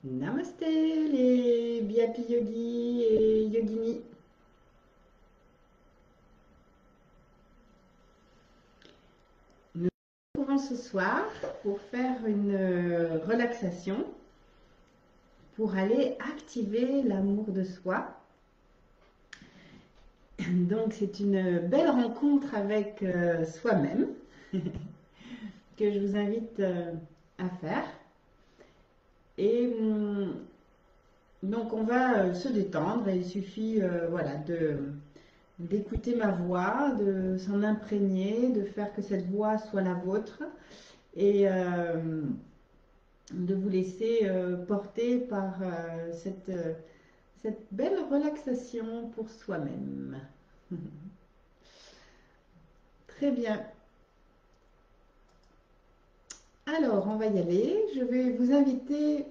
Namasté les Byapi Yogi et Yogini. Nous nous retrouvons ce soir pour faire une relaxation pour aller activer l'amour de soi. Donc c'est une belle rencontre avec soi-même que je vous invite à faire. Et donc on va se détendre, et il suffit voilà, d'écouter ma voix, de s'en imprégner, de faire que cette voix soit la vôtre et de vous laisser porter par cette belle relaxation pour soi-même. Très bien. Alors, on va y aller. Je vais vous inviter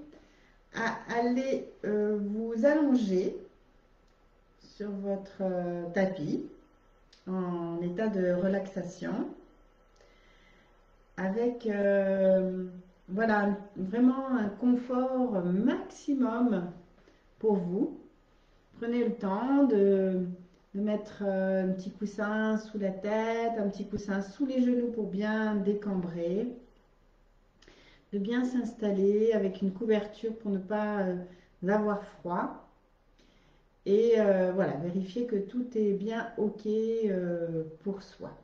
à aller vous allonger sur votre tapis en état de relaxation avec voilà, vraiment un confort maximum pour vous. Prenez le temps de mettre un petit coussin sous la tête, un petit coussin sous les genoux pour bien décambrer, de bien s'installer avec une couverture pour ne pas avoir froid. Et voilà, vérifier que tout est bien OK pour soi.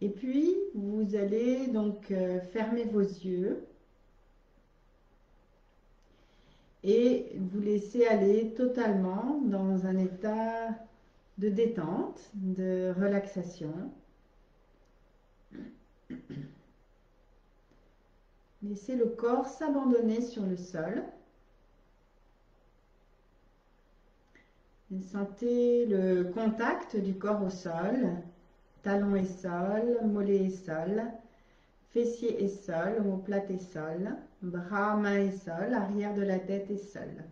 Et puis, vous allez donc fermer vos yeux et vous laisser aller totalement dans un état de détente, de relaxation. Laissez le corps s'abandonner sur le sol. Et sentez le contact du corps au sol, talon et sol, mollet et sol, fessier et sol, omoplate et sol, bras, mains et sol, arrière de la tête et sol.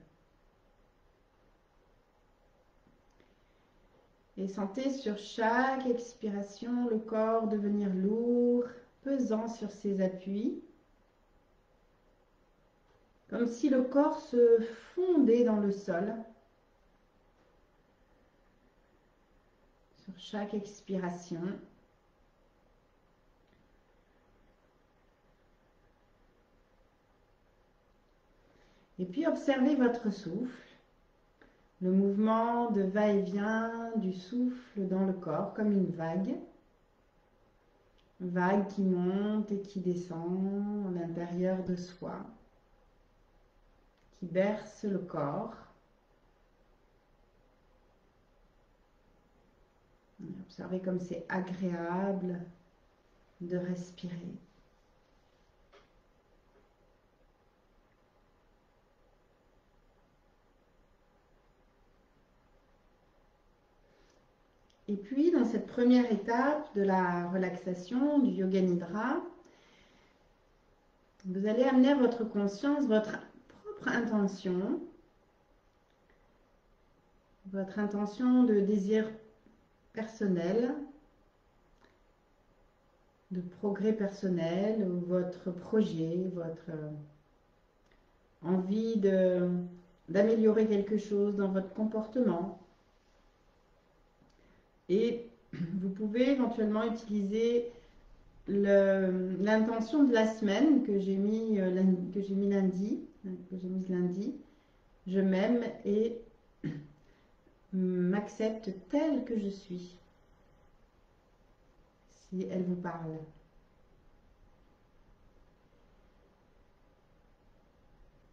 Et sentez sur chaque expiration le corps devenir lourd, pesant sur ses appuis, comme si le corps se fondait dans le sol. Sur chaque expiration. Et puis observez votre souffle, le mouvement de va-et-vient du souffle dans le corps comme une vague. Vague qui monte et qui descend à l'intérieur de soi, qui berce le corps. Observez comme c'est agréable de respirer. Et puis, dans cette première étape de la relaxation, du Yoga Nidra, vous allez amener à votre conscience votre propre intention, votre intention de désir personnel, de progrès personnel, ou votre projet, votre envie d'améliorer quelque chose dans votre comportement. Et vous pouvez éventuellement utiliser l'intention de la semaine que j'ai mis lundi. Je m'aime et m'accepte telle que je suis. Si elle vous parle.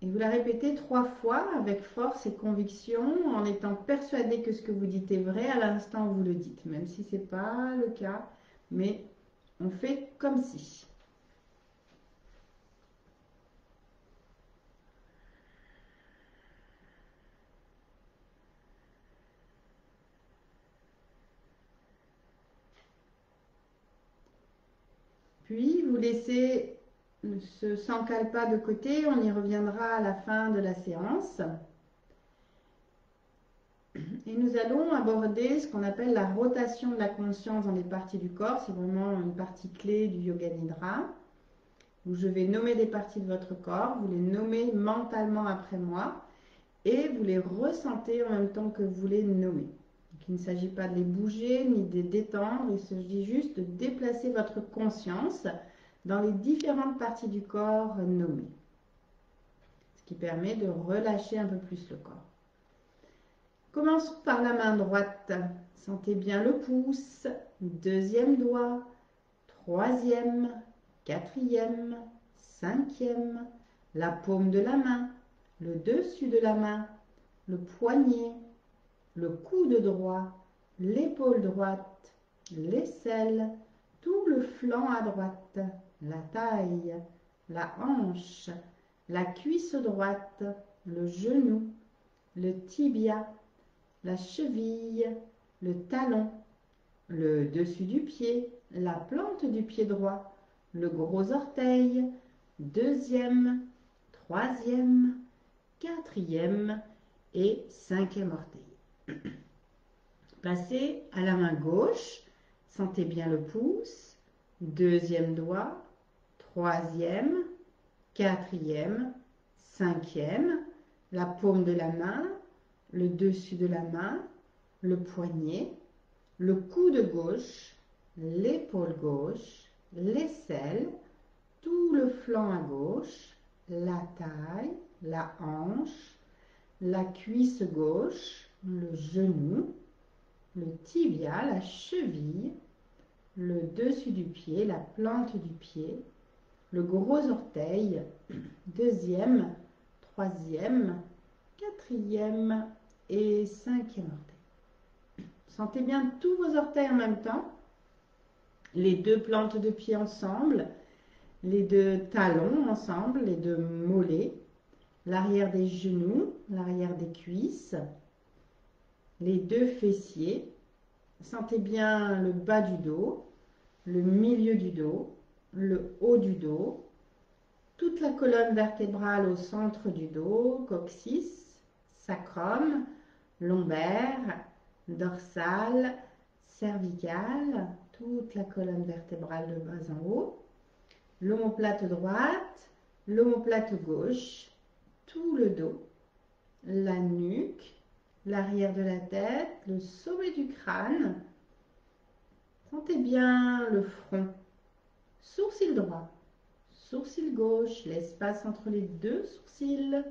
Et vous la répétez 3 fois avec force et conviction, en étant persuadé que ce que vous dites est vrai à l'instant où vous le dites, même si ce n'est pas le cas, mais on fait comme si. Puis vous laissez ce sankalpa de côté, on y reviendra à la fin de la séance. Et nous allons aborder ce qu'on appelle la rotation de la conscience dans les parties du corps. C'est vraiment une partie clé du Yoga Nidra, où je vais nommer des parties de votre corps, vous les nommez mentalement après moi, et vous les ressentez en même temps que vous les nommez. Donc, il ne s'agit pas de les bouger ni de les détendre, il s'agit juste de déplacer votre conscience dans les différentes parties du corps nommées, ce qui permet de relâcher un peu plus le corps. Commençons par la main droite. Sentez bien le pouce, deuxième doigt, troisième, quatrième, cinquième, la paume de la main, le dessus de la main, le poignet, le coude droit, l'épaule droite, l'aisselle, tout le flanc à droite, la taille, la hanche, la cuisse droite, le genou, le tibia, la cheville, le talon, le dessus du pied, la plante du pied droit, le gros orteil, deuxième, troisième, quatrième et cinquième orteil. Passez à la main gauche, sentez bien le pouce, deuxième doigt, troisième, quatrième, cinquième, la paume de la main, le dessus de la main, le poignet, le coude gauche, l'épaule gauche, l'aisselle, tout le flanc à gauche, la taille, la hanche, la cuisse gauche, le genou, le tibia, la cheville, le dessus du pied, la plante du pied, le gros orteil, deuxième, troisième, quatrième et cinquième orteil. Sentez bien tous vos orteils en même temps, les deux plantes de pied ensemble, les deux talons ensemble, les deux mollets, l'arrière des genoux, l'arrière des cuisses, les deux fessiers. Sentez bien le bas du dos, le milieu du dos, le haut du dos, toute la colonne vertébrale au centre du dos, coccyx, sacrum, lombaire, dorsale, cervicale, toute la colonne vertébrale de bas en haut, l'omoplate droite, l'omoplate gauche, tout le dos, la nuque, l'arrière de la tête, le sommet du crâne. Sentez bien le front, sourcil droit, sourcil gauche, l'espace entre les deux sourcils,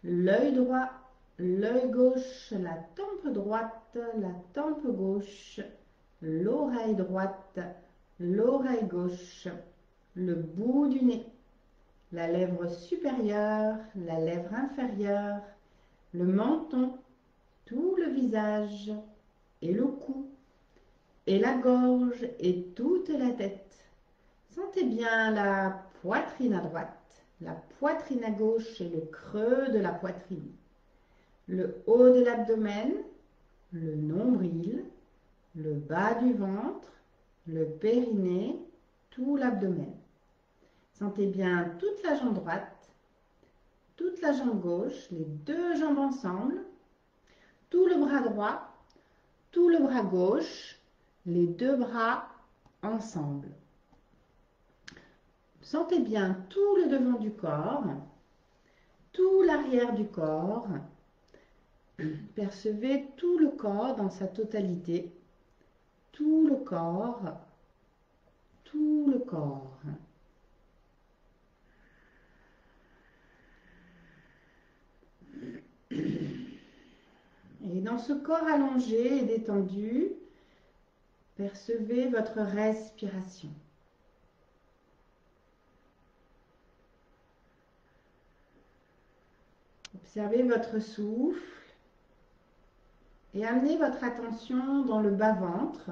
l'œil droit, l'œil gauche, la tempe droite, la tempe gauche, l'oreille droite, l'oreille gauche, le bout du nez, la lèvre supérieure, la lèvre inférieure, le menton, tout le visage et le cou, et la gorge et toute la tête. Sentez bien la poitrine à droite, la poitrine à gauche et le creux de la poitrine, le haut de l'abdomen, le nombril, le bas du ventre, le périnée, tout l'abdomen. Sentez bien toute la jambe droite, toute la jambe gauche, les deux jambes ensemble, tout le bras droit, tout le bras gauche, les deux bras ensemble. Sentez bien tout le devant du corps, tout l'arrière du corps. Percevez tout le corps dans sa totalité, tout le corps, tout le corps. Et dans ce corps allongé et détendu, percevez votre respiration. Observez votre souffle et amenez votre attention dans le bas-ventre.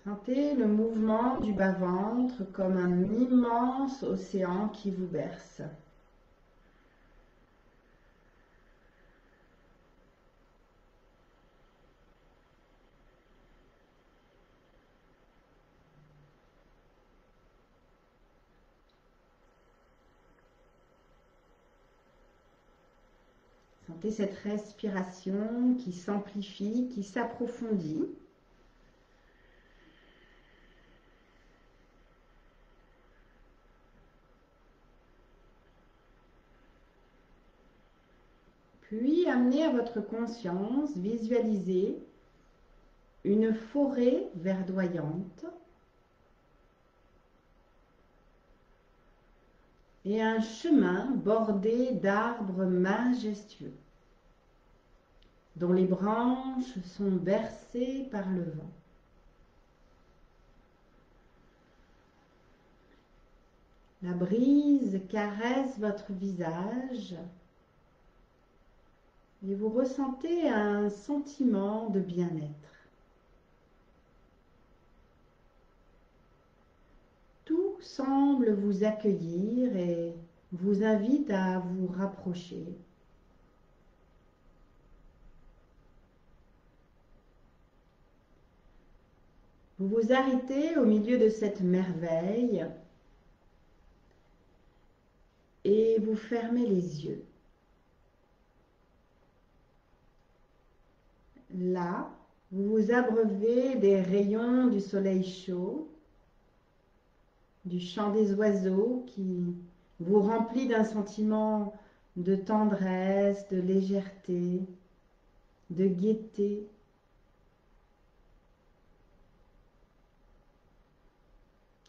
Sentez le mouvement du bas-ventre comme un immense océan qui vous berce. Sentez cette respiration qui s'amplifie, qui s'approfondit. Puis amenez à votre conscience, visualisez une forêt verdoyante et un chemin bordé d'arbres majestueux, dont les branches sont bercées par le vent. La brise caresse votre visage et vous ressentez un sentiment de bien-être. Tout semble vous accueillir et vous invite à vous rapprocher. Vous vous arrêtez au milieu de cette merveille et vous fermez les yeux. Là, vous vous abreuvez des rayons du soleil chaud, du chant des oiseaux qui vous remplit d'un sentiment de tendresse, de légèreté, de gaieté.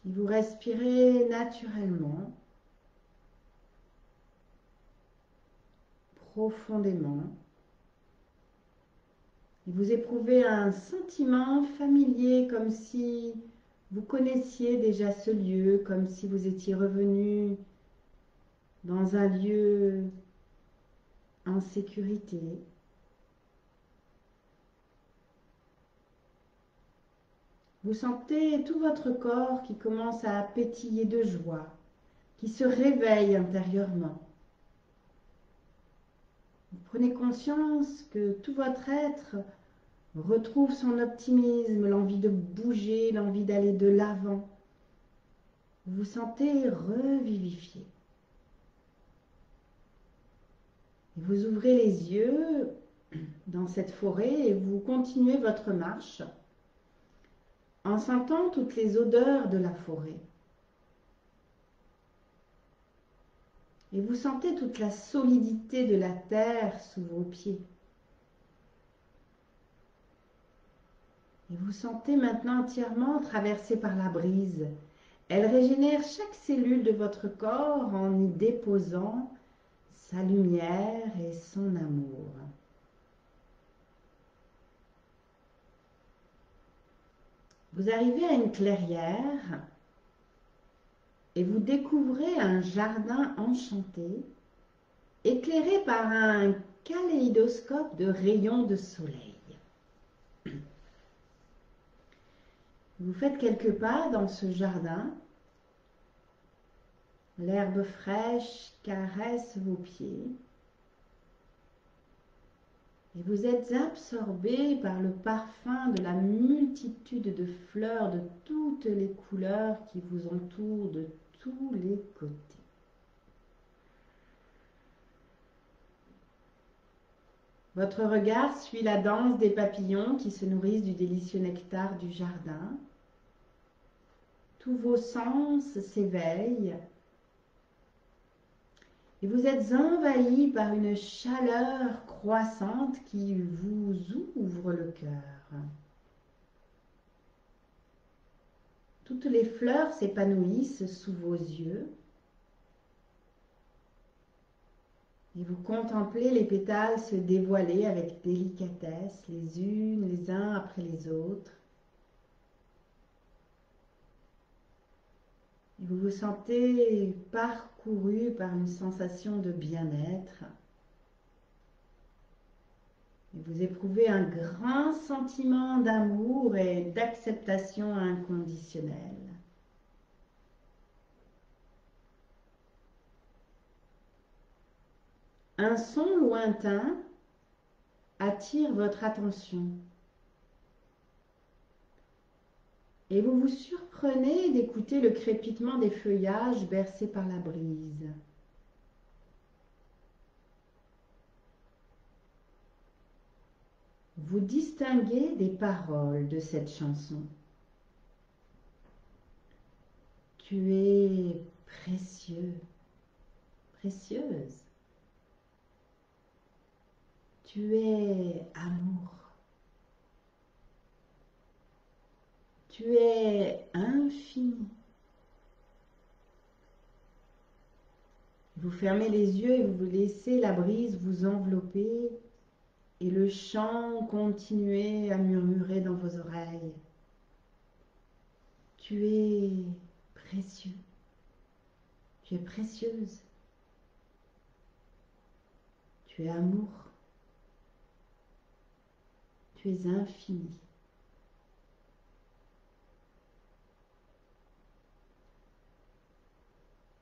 Et vous respirez naturellement, profondément. Et vous éprouvez un sentiment familier, comme si vous connaissiez déjà ce lieu, comme si vous étiez revenu dans un lieu en sécurité. Vous sentez tout votre corps qui commence à pétiller de joie, qui se réveille intérieurement. Vous prenez conscience que tout votre être retrouve son optimisme, l'envie de bouger, l'envie d'aller de l'avant. Vous vous sentez revivifié. Et vous ouvrez les yeux dans cette forêt et vous continuez votre marche en sentant toutes les odeurs de la forêt. Et vous sentez toute la solidité de la terre sous vos pieds. Et vous sentez maintenant entièrement traversé par la brise. Elle régénère chaque cellule de votre corps en y déposant sa lumière et son amour. Vous arrivez à une clairière et vous découvrez un jardin enchanté, éclairé par un kaléidoscope de rayons de soleil. Vous faites quelques pas dans ce jardin. L'herbe fraîche caresse vos pieds. Et vous êtes absorbé par le parfum de la multitude de fleurs de toutes les couleurs qui vous entourent de tous les côtés. Votre regard suit la danse des papillons qui se nourrissent du délicieux nectar du jardin. Tous vos sens s'éveillent et vous êtes envahi par une chaleur croissante qui vous ouvre le cœur. Toutes les fleurs s'épanouissent sous vos yeux et vous contemplez les pétales se dévoiler avec délicatesse, les unes les uns après les autres. Et vous vous sentez parcouru par une sensation de bien-être. Et vous éprouvez un grand sentiment d'amour et d'acceptation inconditionnelle. Un son lointain attire votre attention. Et vous vous surprenez d'écouter le crépitement des feuillages bercés par la brise. vous distinguez des paroles de cette chanson. Tu es précieux, précieuse. Tu es amour. Tu es infini. Vous fermez les yeux et vous laissez la brise vous envelopper et le chant continuer à murmurer dans vos oreilles. Tu es précieux. Tu es précieuse. Tu es amour. Tu es infini.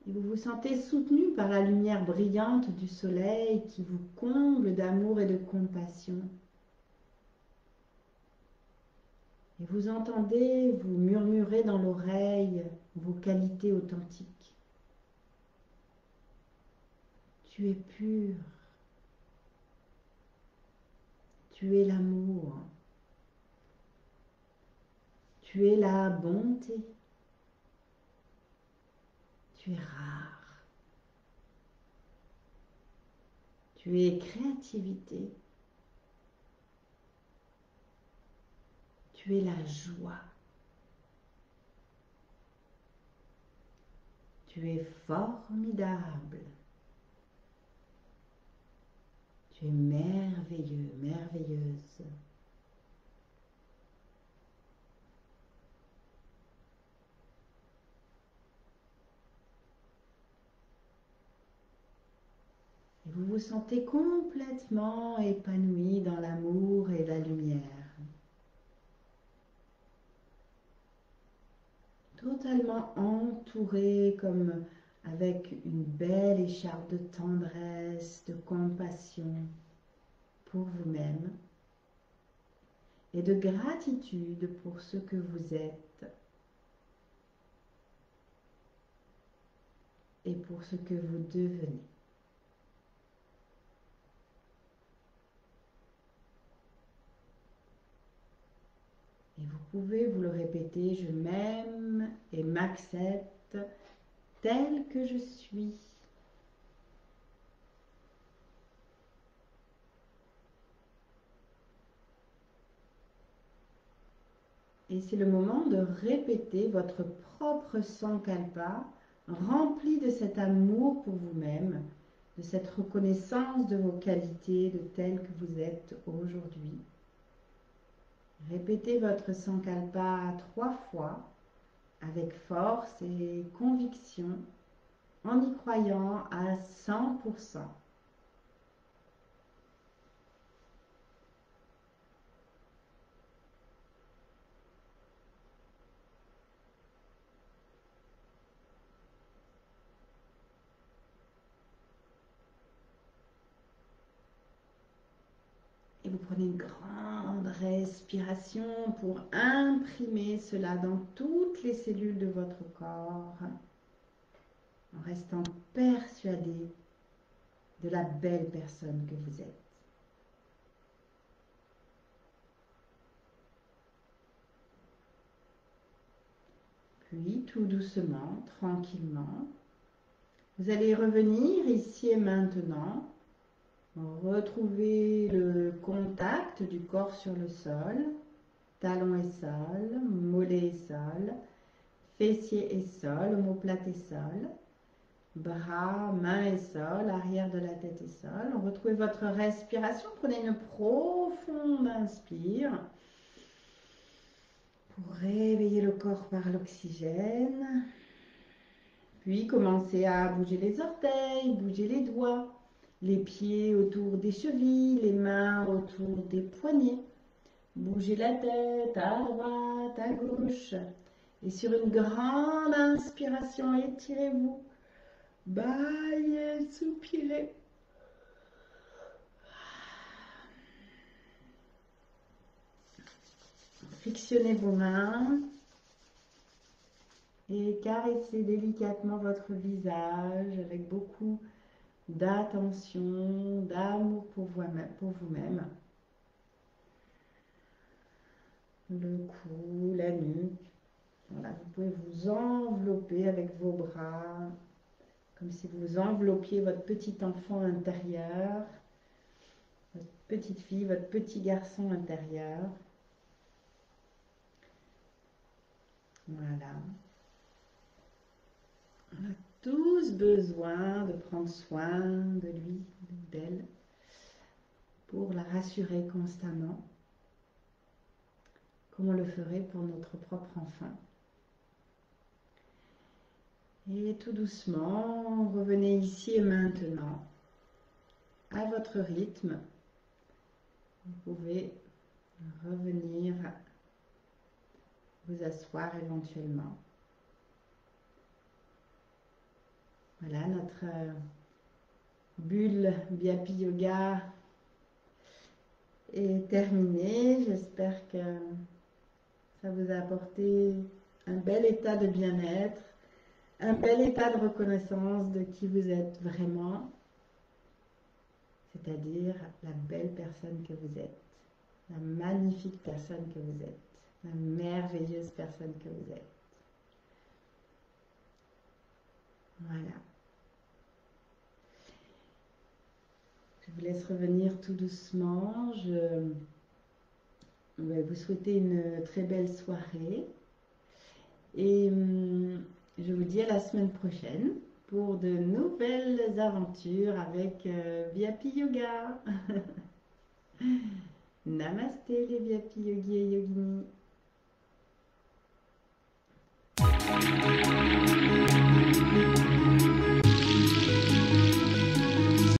Et vous vous sentez soutenu par la lumière brillante du soleil qui vous comble d'amour et de compassion. Et vous entendez vous murmurer dans l'oreille vos qualités authentiques. Tu es pur. Tu es l'amour. Tu es la bonté. Tu es rare. Tu es créativité. Tu es la joie. Tu es formidable. Tu es merveilleux, merveilleuse. Et vous vous sentez complètement épanoui dans l'amour et la lumière. Totalement entouré comme avec une belle écharpe de tendresse, de compassion pour vous-même et de gratitude pour ce que vous êtes et pour ce que vous devenez. Et vous pouvez vous le répéter, je m'aime et m'accepte tel que je suis. Et c'est le moment de répéter votre propre sankalpa rempli de cet amour pour vous-même, de cette reconnaissance de vos qualités, de telles que vous êtes aujourd'hui. Répétez votre sankalpa 3 fois avec force et conviction en y croyant à 100%. Et vous prenez une grande respiration pour imprimer cela dans toutes les cellules de votre corps, en restant persuadé de la belle personne que vous êtes. Puis, tout doucement, tranquillement, vous allez revenir ici et maintenant, retrouver le contact du corps sur le sol, talon et sol, mollet et sol, fessier et sol, omoplate et sol, bras, mains et sol, arrière de la tête et sol. Retrouvez votre respiration, prenez une profonde inspire pour réveiller le corps par l'oxygène. Puis commencez à bouger les orteils, bouger les doigts, les pieds autour des chevilles, les mains autour des poignets. Bougez la tête à droite, à gauche. Et sur une grande inspiration, étirez-vous. Baillez, soupirez. Frictionnez vos mains et caressez délicatement votre visage avec beaucoup d'attention, d'amour pour vous-même. le cou, la nuque. Voilà, vous pouvez vous envelopper avec vos bras, comme si vous enveloppiez votre petit enfant intérieur, votre petite fille, votre petit garçon intérieur. Voilà. On a tous besoin de prendre soin de lui, d'elle, pour la rassurer constamment, comme on le ferait pour notre propre enfant. Et tout doucement, revenez ici et maintenant, à votre rythme. Vous pouvez revenir vous asseoir éventuellement. Voilà, notre bulle Biapi Yoga est terminée. J'espère que ça vous a apporté un bel état de bien-être, un bel état de reconnaissance de qui vous êtes vraiment, c'est-à-dire la belle personne que vous êtes, la magnifique personne que vous êtes, la merveilleuse personne que vous êtes. Voilà. Je vous laisse revenir tout doucement. Je vais vous souhaiter une très belle soirée. Et je vous dis à la semaine prochaine pour de nouvelles aventures avec Biapi Yoga. Namasté les Biapi Yogi et Yogini.